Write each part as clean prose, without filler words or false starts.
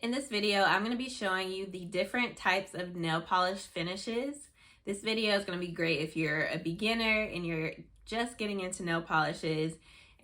In this video, I'm going to be showing you the different types of nail polish finishes. This video is going to be great if you're a beginner and you're just getting into nail polishes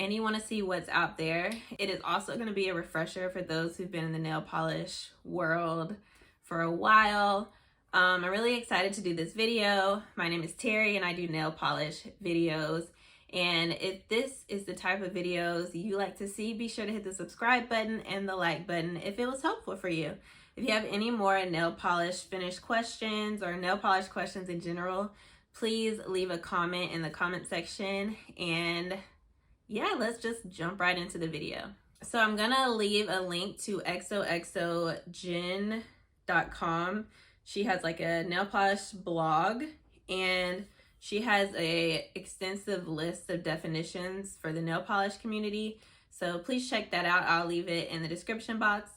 and you want to see what's out there. It is also going to be a refresher for those who've been in the nail polish world for a while. I'm really excited to do this video. My name is Terry and I do nail polish videos. And if this is the type of videos you like to see, be sure to hit the subscribe button and the like button if it was helpful for you. If you have any more nail polish finish questions or nail polish questions in general, please leave a comment in the comment section. And yeah, let's just jump right into the video. So I'm gonna leave a link to xoxojen.com. She has like a nail polish blog, and she has an extensive list of definitions for the nail polish community. So please check that out. I'll leave it in the description box.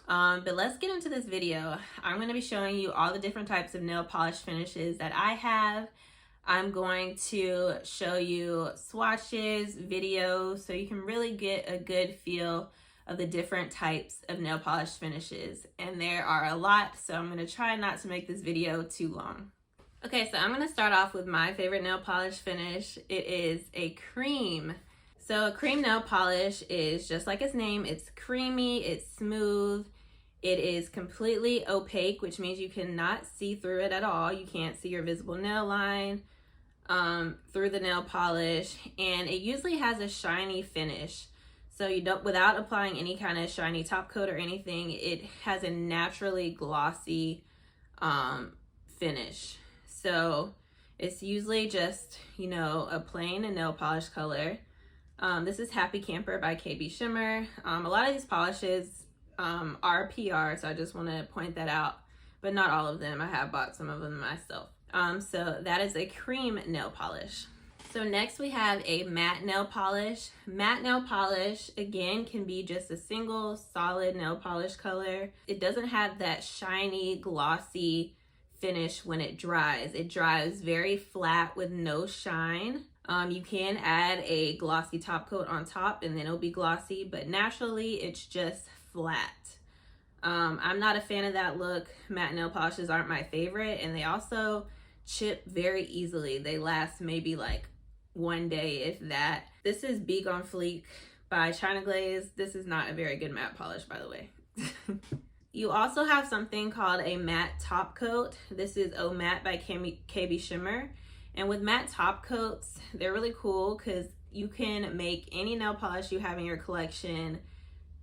But let's get into this video. I'm going to be showing you all the different types of nail polish finishes that I have. I'm going to show you swatches, videos, so you can really get a good feel of the different types of nail polish finishes. And there are a lot, so I'm going to try not to make this video too long. Okay, so I'm going to start off with my favorite nail polish finish. It is a cream. So a cream nail polish is just like its name. It's creamy, it's smooth, it is completely opaque, which means you cannot see through it at all. You can't see your visible nail line through the nail polish, and it usually has a shiny finish. So you don't, without applying any kind of shiny top coat or anything, it has a naturally glossy finish. So it's usually just, you know, a plain nail polish color. This is Happy Camper by Kbshimmer. A lot of these polishes are PR, so I just want to point that out, but not all of them. I have bought some of them myself. So that is a cream nail polish. So next we have a matte nail polish. Matte nail polish, again, can be just a single solid nail polish color. It doesn't have that shiny, glossy finish when it dries. It dries very flat with no shine. You can add a glossy top coat on top and then it'll be glossy, but naturally it's just flat. I'm not a fan of that look. Matte nail polishes aren't my favorite, and they also chip very easily. They last maybe like one day, if that. This is Beak on Fleek by Glaze. This is not a very good matte polish, by the way. You also have something called a matte top coat. This is Oh Matte by Kbshimmer. And with matte top coats, they're really cool because you can make any nail polish you have in your collection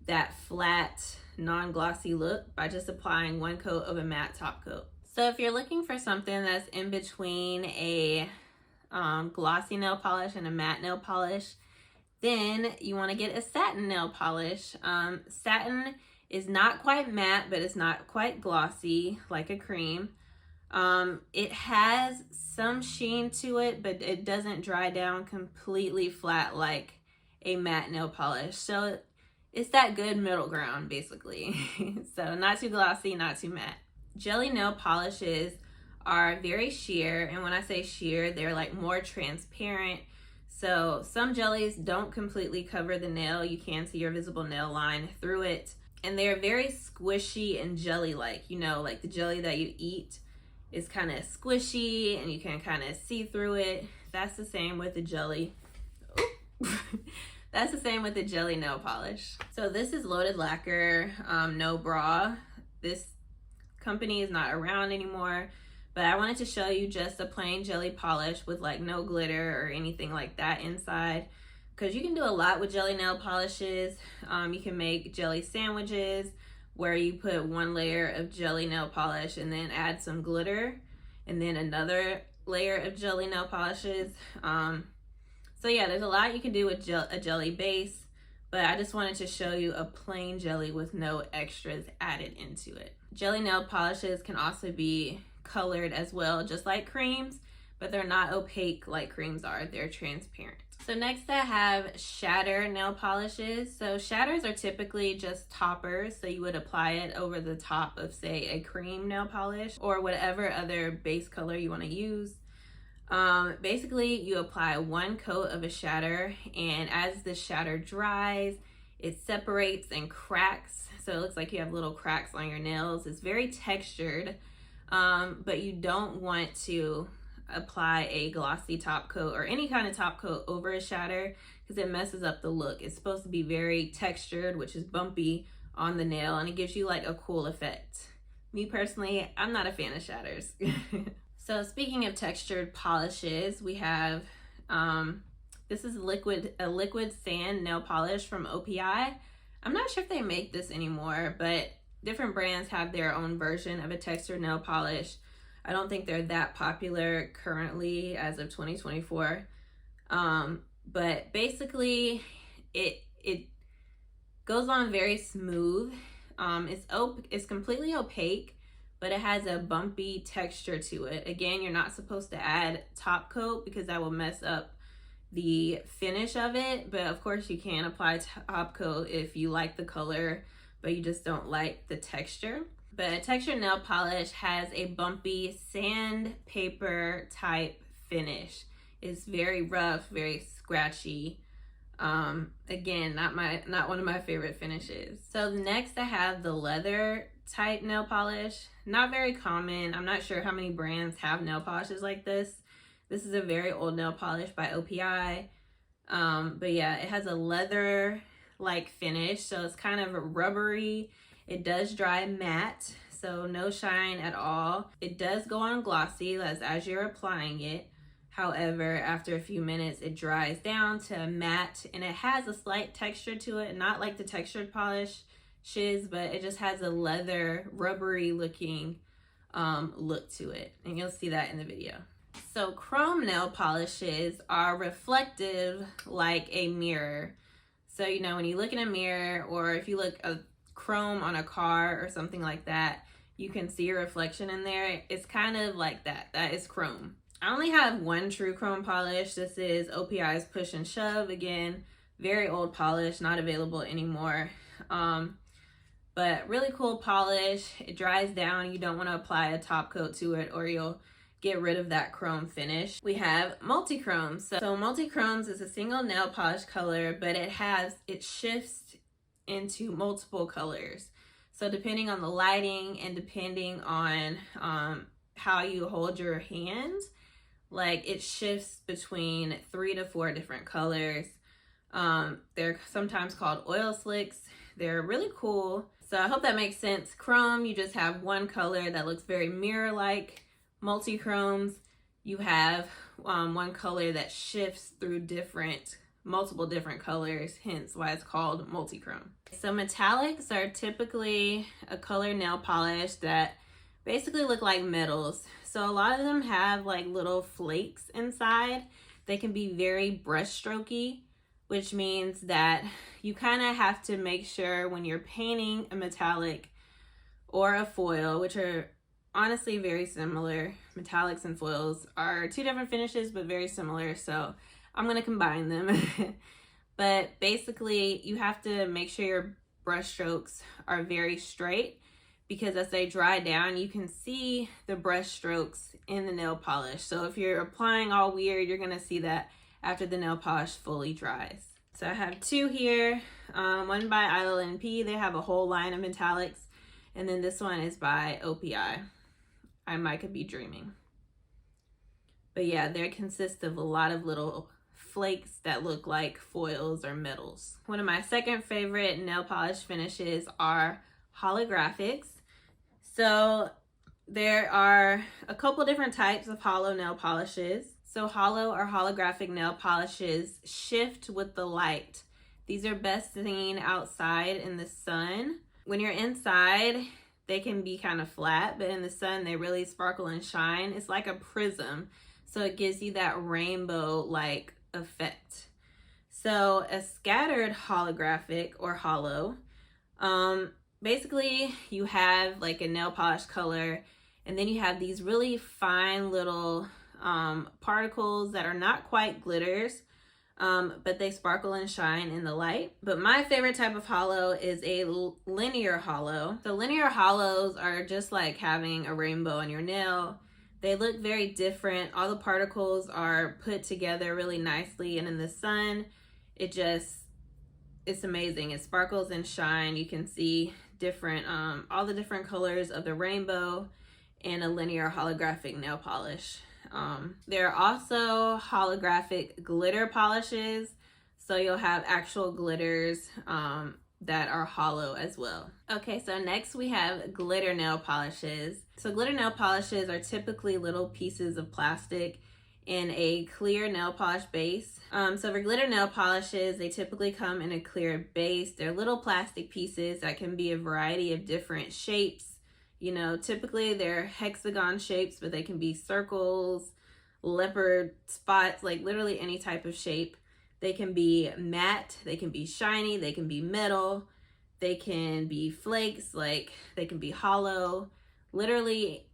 that flat, non-glossy look by just applying one coat of a matte top coat. So if you're looking for something that's in between a glossy nail polish and a matte nail polish, then you want to get a satin nail polish. Satin is not quite matte, but it's not quite glossy like a cream. It has some sheen to it, but it doesn't dry down completely flat like a matte nail polish. So it's that good middle ground, basically. So not too glossy, not too matte. Jelly nail polishes are very sheer, and when I say sheer, they're like more transparent. So some jellies don't completely cover the nail. You can see your visible nail line through it. And they're very squishy and jelly-like, you know, like the jelly that you eat is kind of squishy and you can kind of see through it. That's the same with the jelly. That's the same with the jelly nail polish. So this is Loaded Lacquer, no bra. This company is not around anymore, but I wanted to show you just a plain jelly polish with like no glitter or anything like that inside, because you can do a lot with jelly nail polishes. You can make jelly sandwiches where you put one layer of jelly nail polish and then add some glitter and then another layer of jelly nail polishes. So yeah, there's a lot you can do with a jelly base, but I just wanted to show you a plain jelly with no extras added into it. Jelly nail polishes can also be colored as well, just like creams, but they're not opaque like creams are. They're transparent. So next I have Shatter nail polishes. So shatters are typically just toppers, so you would apply it over the top of, say, a cream nail polish or whatever other base color you want to use. Basically, you apply one coat of a shatter, and as the shatter dries, it separates and cracks. so it looks like you have little cracks on your nails. It's very textured, but you don't want to apply a glossy top coat or any kind of top coat over a shatter because it messes up the look. It's supposed to be very textured, which is bumpy on the nail, and it gives you like a cool effect. Me personally, I'm not a fan of shatters. So speaking of textured polishes, we have this is a liquid sand nail polish from OPI. I'm not sure if they make this anymore, but different brands have their own version of a textured nail polish. I don't think they're that popular currently as of 2024. But basically it goes on very smooth. It's completely opaque, but it has a bumpy texture to it. Again, you're not supposed to add top coat because that will mess up the finish of it, but of course you can apply top coat if you like the color but you just don't like the texture. But a textured nail polish has a bumpy sandpaper type finish. It's very rough, very scratchy. Again, not one of my favorite finishes. So next I have the leather type nail polish. Not very common. I'm not sure how many brands have nail polishes like this. This is a very old nail polish by OPI. But yeah, it has a leather like finish, so it's kind of rubbery. It does dry matte, so no shine at all. It does go on glossy as you're applying it. However, after a few minutes, it dries down to matte, and it has a slight texture to it, not like the textured polishes, but it just has a leather, rubbery looking look to it, and you'll see that in the video. So chrome nail polishes are reflective like a mirror. So, you know, when you look in a mirror, or if you look at chrome on a car or something like that, you can see a reflection in there. It's kind of like that. That is chrome. I only have one true chrome polish. This is OPI's Push and Shove. Again, very old polish, not available anymore. But really cool polish. It dries down. You don't want to apply a top coat to it or you'll get rid of that chrome finish. We have Multichrome. So Multichromes is a single nail polish color, but it shifts into multiple colors. So depending on the lighting and depending on how you hold your hand, like it shifts between 3 to 4 different colors. They're sometimes called oil slicks. They're really cool. So I hope that makes sense. Chrome, you just have one color that looks very mirror-like. Multichromes, you have one color that shifts through multiple different colors, hence why it's called multichrome. So metallics are typically a color nail polish that basically look like metals. So a lot of them have like little flakes inside. They can be very brush strokey, which means that you kind of have to make sure when you're painting a metallic or a foil, which are honestly very similar. Metallics and foils are two different finishes, but very similar. So I'm going to combine them. But basically you have to make sure your brush strokes are very straight, because as they dry down, you can see the brush strokes in the nail polish. So if you're applying all weird, you're going to see that after the nail polish fully dries. So I have two here, one by ILNP. They have a whole line of metallics. And then this one is by OPI. I might be dreaming. But yeah, they consist of a lot of little flakes that look like foils or metals. One of my second favorite nail polish finishes are holographics. So there are a couple different types of hollow nail polishes. So hollow or holographic nail polishes shift with the light. These are best seen outside in the sun. When you're inside, they can be kind of flat, but in the sun, they really sparkle and shine. It's like a prism, so it gives you that rainbow-like effect. So a scattered holographic or hollow, basically you have like a nail polish color, and then you have these really fine little particles that are not quite glitters, but they sparkle and shine in the light. But my favorite type of hollow is a linear hollow. So linear hollows are just like having a rainbow on your nail. They look very different. All the particles are put together really nicely, and in the sun, it's amazing. It sparkles and shine. You can see different, all the different colors of the rainbow, and a linear holographic nail polish. There are also holographic glitter polishes, so you'll have actual glitters that are hollow as well. Okay, so next we have glitter nail polishes. So glitter nail polishes are typically little pieces of plastic in a clear nail polish base. So for glitter nail polishes, they typically come in a clear base. They're little plastic pieces that can be a variety of different shapes. You know, typically they're hexagon shapes, but they can be circles, leopard spots, like literally any type of shape. They can be matte, they can be shiny, they can be metal, they can be flakes, like they can be hollow. Literally,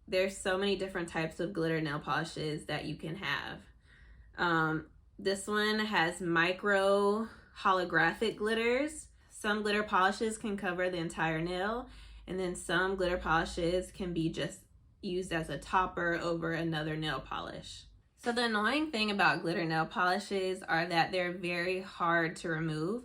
there's so many different types of glitter nail polishes that you can have. This one has micro holographic glitters. Some glitter polishes can cover the entire nail, and then some glitter polishes can be just used as a topper over another nail polish. So the annoying thing about glitter nail polishes are that they're very hard to remove.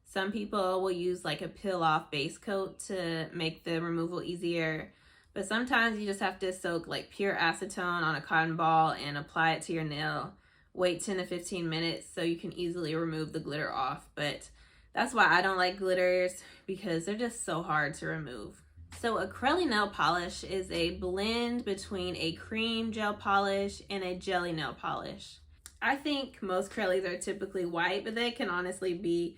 Some people will use like a peel off base coat to make the removal easier, but sometimes you just have to soak like pure acetone on a cotton ball and apply it to your nail. Wait 10 to 15 minutes so you can easily remove the glitter off. But that's why I don't like glitters, because they're just so hard to remove. So a Crelly nail polish is a blend between a cream gel polish and a jelly nail polish. I think most Crellys are typically white, but they can honestly be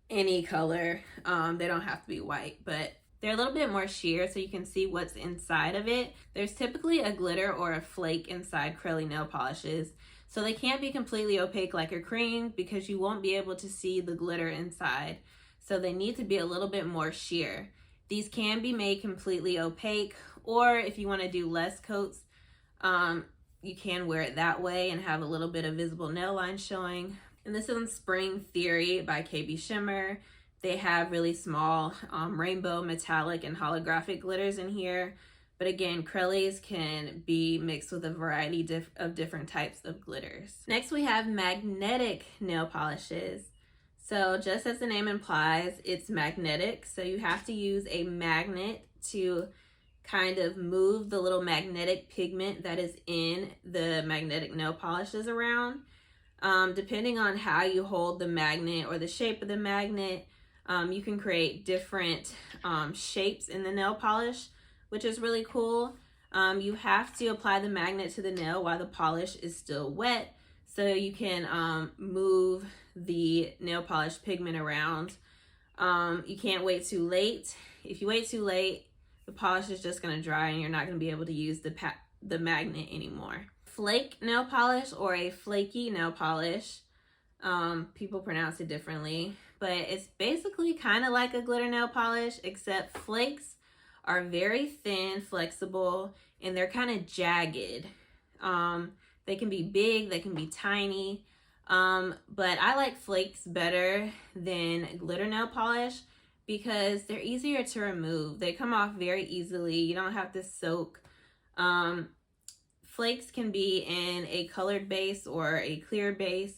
any color. They don't have to be white, but they're a little bit more sheer so you can see what's inside of it. There's typically a glitter or a flake inside Crelly nail polishes, so they can't be completely opaque like a cream because you won't be able to see the glitter inside. So they need to be a little bit more sheer. These can be made completely opaque, or if you want to do less coats, you can wear it that way and have a little bit of visible nail line showing. And this is Spring Theory by Kbshimmer. They have really small rainbow, metallic, and holographic glitters in here. But again, Crellys can be mixed with a variety of different types of glitters. Next, we have magnetic nail polishes. So just as the name implies, it's magnetic. So you have to use a magnet to kind of move the little magnetic pigment that is in the magnetic nail polishes around. Depending on how you hold the magnet or the shape of the magnet, you can create different shapes in the nail polish, which is really cool. You have to apply the magnet to the nail while the polish is still wet, so you can move the nail polish pigment around. You can't wait too late. If you wait too late, the polish is just going to dry and you're not going to be able to use the magnet anymore. Flake nail polish or a flaky nail polish, people pronounce it differently, but it's basically kind of like a glitter nail polish, except flakes are very thin, flexible, and they're kind of jagged. They can be big, they can be tiny, but I like flakes better than glitter nail polish because they're easier to remove. They come off very easily. You don't have to soak. Flakes can be in a colored base or a clear base.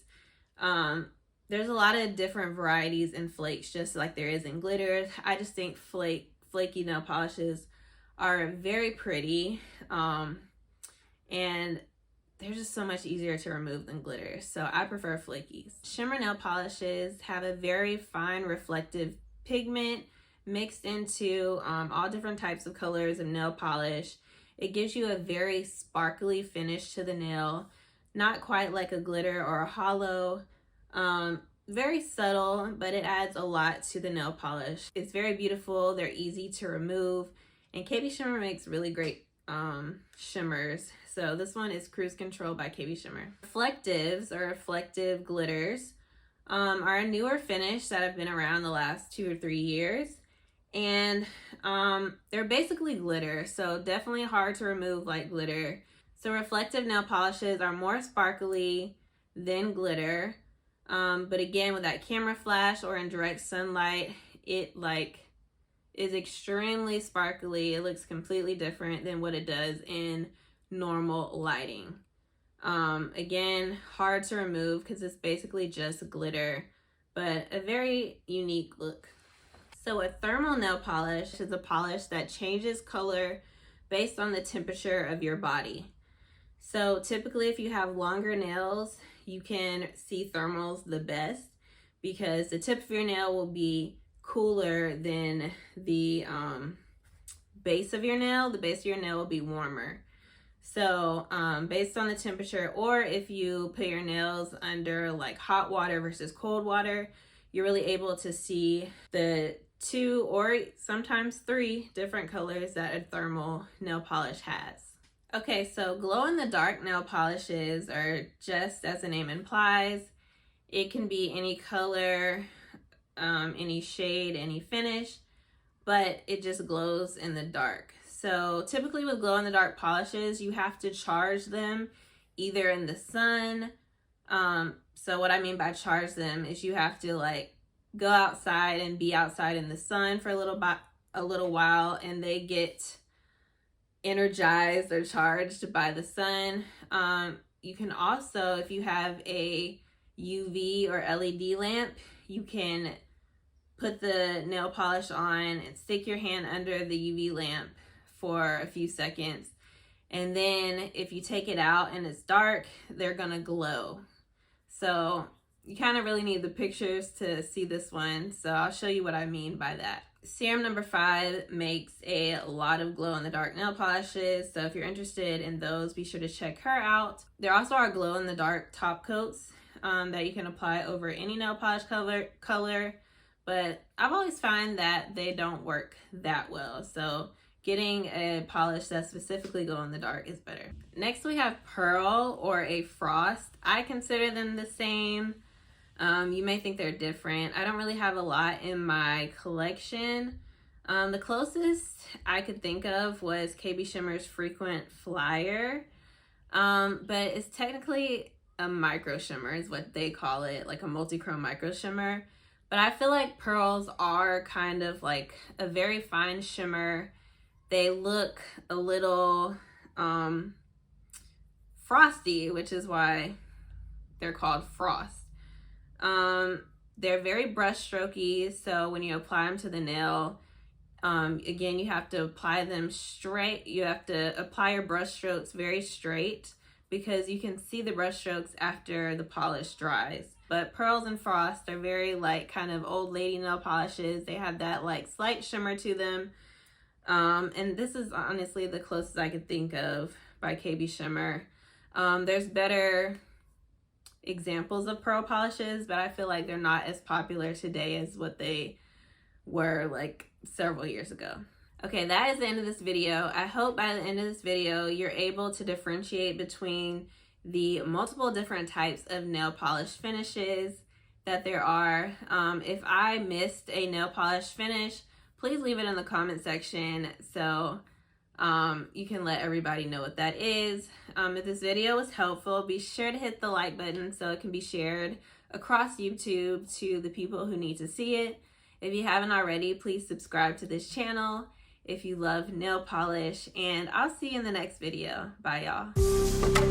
There's a lot of different varieties in flakes, just like there is in glitters. I just think flaky nail polishes are very pretty, and they're just so much easier to remove than glitters. So I prefer flakies. Shimmer nail polishes have a very fine reflective pigment mixed into all different types of colors of nail polish. It gives you a very sparkly finish to the nail, not quite like a glitter or a hollow. Very subtle, but it adds a lot to the nail polish. It's very beautiful, they're easy to remove, and Kbshimmer makes really great shimmers. So this one is Cruise Control by Kbshimmer. Reflectives or reflective glitters are a newer finish that have been around the last 2 or 3 years. And they're basically glitter, so definitely hard to remove like glitter. So reflective nail polishes are more sparkly than glitter. But again, with that camera flash or in direct sunlight, it is extremely sparkly. It looks completely different than what it does in normal lighting. Again, hard to remove because it's basically just glitter, but a very unique look. So a thermal nail polish is a polish that changes color based on the temperature of your body. So typically if you have longer nails, you can see thermals the best because the tip of your nail will be cooler than the base of your nail. The base of your nail will be warmer. So based on the temperature, or if you put your nails under like hot water versus cold water, you're really able to see the 2 or sometimes 3 different colors that a thermal nail polish has. Okay, so glow-in-the-dark nail polishes are just as the name implies. It can be any color, any shade, any finish, but it just glows in the dark. So typically with glow-in-the-dark polishes, you have to charge them either in the sun. So what I mean by charge them is you have to like go outside and be outside in the sun for a little while, and they get energized or charged by the sun. You can also, if you have a UV or LED lamp, you can put the nail polish on and stick your hand under the UV lamp for a few seconds, and then if you take it out and it's dark, they're gonna glow. So you kind of really need the pictures to see this one, so I'll show you what I mean by that. Serum No5 makes a lot of glow-in-the-dark nail polishes, so if you're interested in those, be sure to check her out. There also are glow-in-the-dark top coats that you can apply over any nail polish color, but I've always found that they don't work that well, so getting a polish that's specifically glow-in-the-dark is better. Next we have pearl or a frost. I consider them the same. You may think they're different. I don't really have a lot in my collection. The closest I could think of was Kbshimmer's Frequent Flyer, but it's technically a micro shimmer is what they call it, like a multichrome micro shimmer. But I feel like pearls are kind of like a very fine shimmer. They look a little frosty, which is why they're called frost. They're very brush strokey, so when you apply them to the nail, again, you have to apply them straight. You have to apply your brush strokes very straight because you can see the brush strokes after the polish dries. But pearls and frost are very like kind of old lady nail polishes. They have that like slight shimmer to them. And this is honestly the closest I could think of by Kbshimmer. There's better examples of pearl polishes, but I feel like they're not as popular today as what they were like several years ago. Okay, that is the end of this video. I hope by the end of this video you're able to differentiate between the multiple different types of nail polish finishes that there are. If I missed a nail polish finish, please leave it in the comment section so you can let everybody know what that is. If this video was helpful, be sure to hit the like button so it can be shared across YouTube to the people who need to see it. If you haven't already, please subscribe to this channel if you love nail polish, and I'll see you in the next video. Bye, y'all.